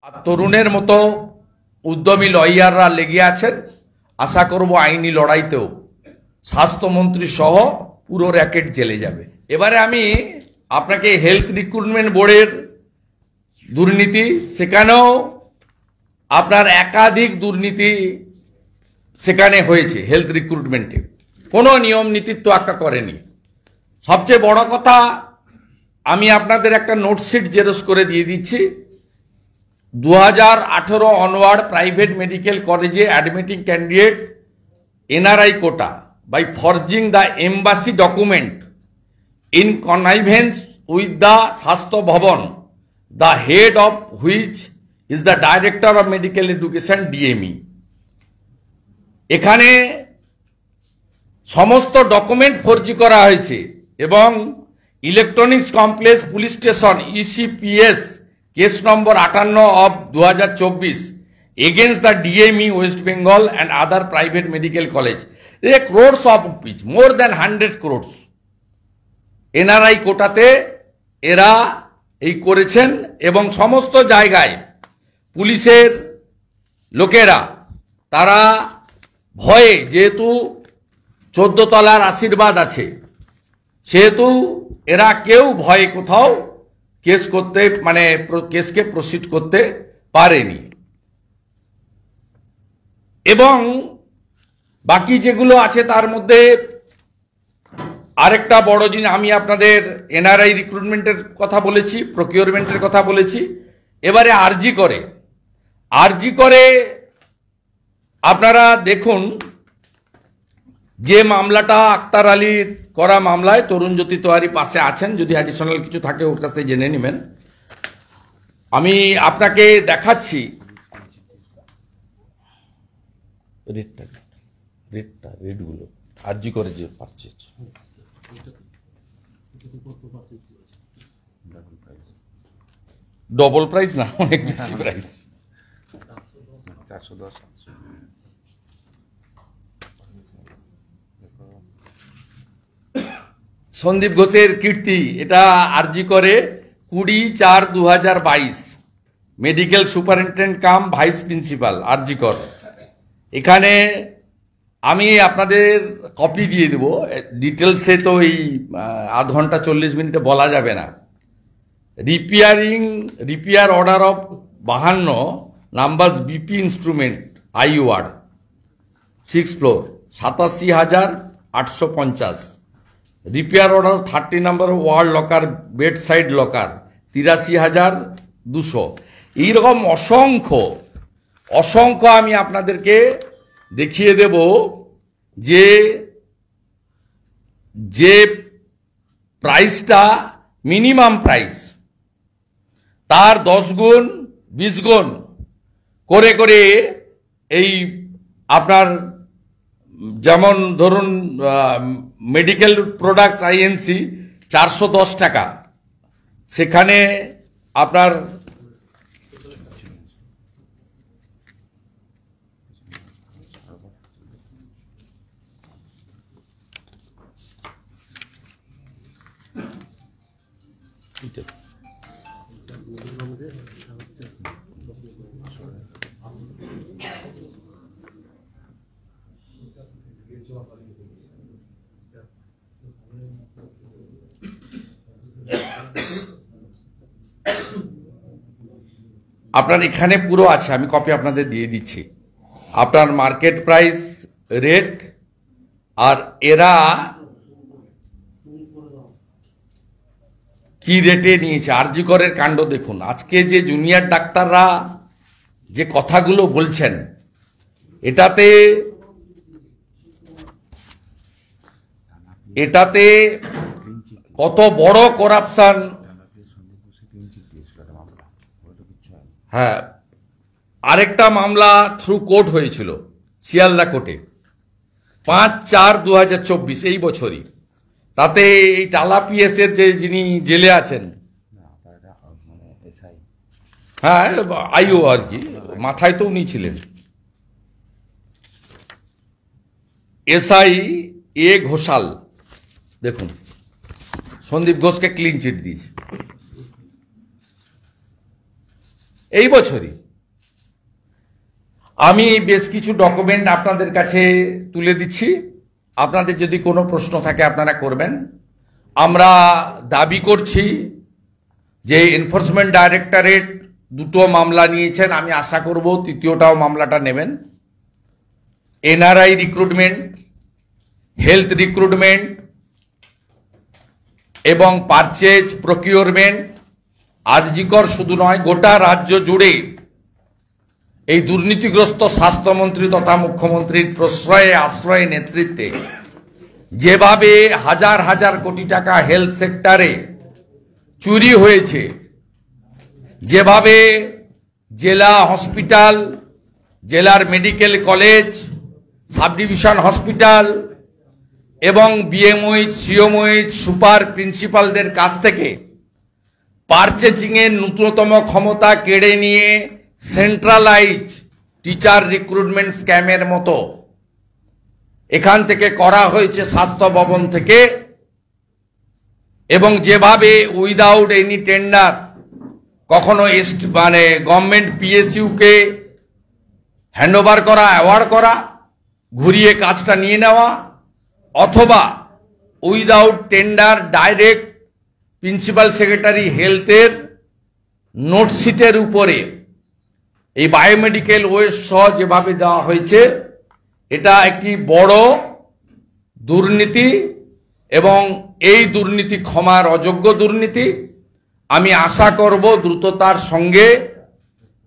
আর তরুণের মতো উদ্যমী লয়াররা লেগে আছেন। আশা করব আইনি লড়াইতেও স্বাস্থ্যমন্ত্রী সহ পুরো র্যাকেট জেলে যাবে। এবারে আমি আপনাকে হেলথ রিক্রুটমেন্ট বোর্ডের দুর্নীতি, সেখানেও আপনার একাধিক দুর্নীতি সেখানে হয়েছে। হেলথ রিক্রুটমেন্টে কোনো নিয়ম নীতির তোয়াক্কা করেনি। সবচেয়ে বড় কথা, আমি আপনাদের একটা নোটশিট জেরক্স করে দিয়ে দিচ্ছি। 2018 অনওয়ার্ড প্রাইভেট মেডিকেল কলেজে admitting candidate NRI quota by forging the embassy document in connivance with the Sastho Bhavan, the head of which is the Director of Medical Education DME. এখানে সমস্ত document ফর্জি করা হয়েছে এবং electronics complex police station ECPS case number 58 of 2024 against the DME West Bengal and other private medical college. Crores of rupees, more than 100 crores. NRI কোটাতে এরা এই করেছেন এবং সমস্ত জায়গায় পুলিশের লোকেরা তারা ভয়ে, যেহেতু 14 তলার আশীর্বাদ আছে, সেহেতু এরা কেউ ভয়ে কোথাও কেস করতে কেসকে প্রসিড করতে পারেনি। এবং বাকি যেগুলো আছে তার মধ্যে আরেকটা বড় জিনিস, আমি আপনাদের এনআরআই রিক্রুটমেন্টের কথা বলেছি, প্রকিউরমেন্টের কথা বলেছি। এবারে আরজি করে আপনারা দেখুন যে মামলাটা আক্তার আলীর করা মামলায় তরুণজ্যোতি তেওয়ারি পাশে আছেন, যদি অ্যাডিশনাল কিছু থাকে ওর কাছ থেকে জেনে নেবেন। আমি আপনাকে দেখাচ্ছি রেটগুলো আরজি করে যে পারচেজ ডবল প্রাইস না, অনেক বেশি প্রাইস। 410 সন্দীপ ঘোষের কীর্তি, এটা আরজি করে 20/4/2022 মেডিকেল সুপারিনটেন্ডেন্ট কাম ভাইস প্রিন্সিপাল আরজি কর। এখানে আমি আপনাদের কপি দিয়ে দেব, ডিটেলসে তো এই আধ ঘন্টা 40 মিনিটে বলা যাবে না। Repair order of 52 numbers BP instrument eye ward 6th floor 87,850। Repair order 30 number ward locker bed side locker 83,200। এইরকম অসংখ্য আমি আপনাদেরকে দেখিয়ে দেব যে প্রাইসটা মিনিমাম প্রাইস তার 10 গুণ 20 গুণ করে করে এই আপনার, যেমন ধরুন মেডিকেল প্রোডাক্টস আইএনসি 410 টাকা, সেখানে আপনার আপনার এখানে পুরো আছে, আমি কপি আপনাদের দিয়ে দিচ্ছি। আপনার মার্কেট প্রাইস রেট, আর এরা কি রেটে নিয়েছে। আরজি করের কাণ্ড দেখুন। আজকে যে জুনিয়র ডাক্তাররা যে কথাগুলো বলছেন, এটাতে কত বড় করাপশন। হ্যাঁ, আরেকটা মামলা থ্রু কোর্ট হয়েছিল শিয়ালদা কোর্টে 5/4/2024 এই বছরই। তাতে এই টালা পিএসের যিনি জেলে আছেন, হ্যাঁ আইও আর কি, মাথায় তো উনি ছিলেন, SI A ঘোষাল। দেখুন সন্দীপ ঘোষকে ক্লিন চিট দিয়েছে। এই বছরই। আমি বেশ কিছু ডকুমেন্ট আপনাদের কাছে তুলে দিচ্ছি, আপনাদের যদি কোনো প্রশ্ন থাকে আপনারা করবেন। আমরা দাবি করছি যে এনফোর্সমেন্ট ডাইরেক্টরেট দুটো মামলা নিয়েছেন, আমি আশা করব তৃতীয়টাও মামলাটা নেবেন। এনআরআই রিক্রুটমেন্ট, হেলথ রিক্রুটমেন্ট এবং পারচেজ প্রকিউরমেন্ট, আরজিকর শুধু নয় গোটা রাজ্য জুড়ে এই দুর্নীতিগ্রস্ত স্বাস্থ্যমন্ত্রী তথা মুখ্যমন্ত্রীর প্রশ্রয়ে আশ্রয়ে নেতৃত্বে যেভাবে হাজার হাজার কোটি টাকা হেলথ সেক্টরে চুরি হয়েছে, যেভাবে জেলা হসপিটাল, জেলার medical college, sub division hospital এবং বিএমওইচ, সিওমওইচ, সুপার প্রিন্সিপালদের কাছ থেকে পারচেজিংয়ের ন্যূনতম ক্ষমতা কেড়ে নিয়ে সেন্ট্রালাইজ টিচার রিক্রুটমেন্ট স্ক্যামের মতো এখান থেকে করা হয়েছে স্বাস্থ্য ভবন থেকে, এবং যেভাবে উইদাউট এনি টেন্ডার কখনো গভর্নমেন্ট পিএসইউকে হ্যান্ডওভার করা, অ্যাওয়ার্ড করা, ঘুরিয়ে কাজটা নিয়ে নেওয়া, অথবা without tender direct principal secretary হেলথের নোটশিটের উপরে এই বায়োমেডিকেল ওয়েস্ট সহ যেভাবে দেওয়া হয়েছে, এটা একটি বড় দুর্নীতি এবং এই দুর্নীতি ক্ষমার অযোগ্য দুর্নীতি। আমি আশা করব দ্রুততার সঙ্গে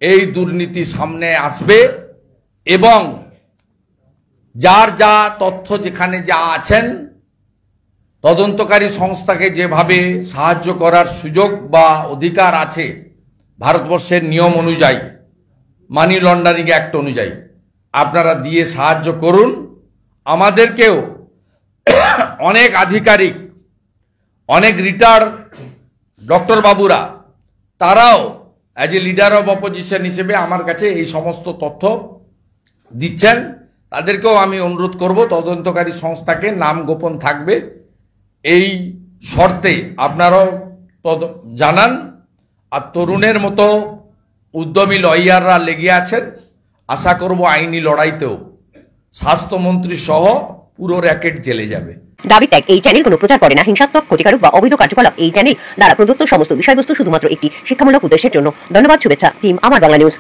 এই দুর্নীতি সামনে আসবে এবং যার যা তথ্য যেখানে যা আছেন তদন্তকারী সংস্থাকে যেভাবে সাহায্য করার সুযোগ বা অধিকার আছে ভারতবর্ষের নিয়ম অনুযায়ী, মানি লন্ডারিং অ্যাক্ট অনুযায়ী, আপনারা দিয়ে সাহায্য করুন। আমাদেরকেও অনেক আধিকারিক, অনেক রিটায়ার্ড ডক্টর বাবুরা, তারাও as a leader of opposition হিসেবে আমার কাছে এই সমস্ত তথ্য দিচ্ছেন। তাদেরকেও আমি অনুরোধ করব তদন্তকারী সংস্থাকে নাম গোপন থাকবে এই শর্তে আপনারাও জানান। আর তরুণের মতো উদ্যমী লয়াররা লেগে আছেন, আশা করব আইনি লড়াইতেও স্বাস্থ্যমন্ত্রী সহ পুরো র্যাকেট জেলে যাবে। দাবি ত্যাগ। এই চ্যানেল কোনো প্রচার করে না হিংসাত্মক, ক্ষতিকারক বা অবৈধ কার্যকলাপ। এই চ্যানেল দ্বারা প্রদত্ত সমস্ত বিষয়বস্তু শুধুমাত্র একটি শিক্ষামূলক উদ্দেশ্যের জন্য। ধন্যবাদ। শুভেচ্ছা টিম আমার বাংলা নিউজ।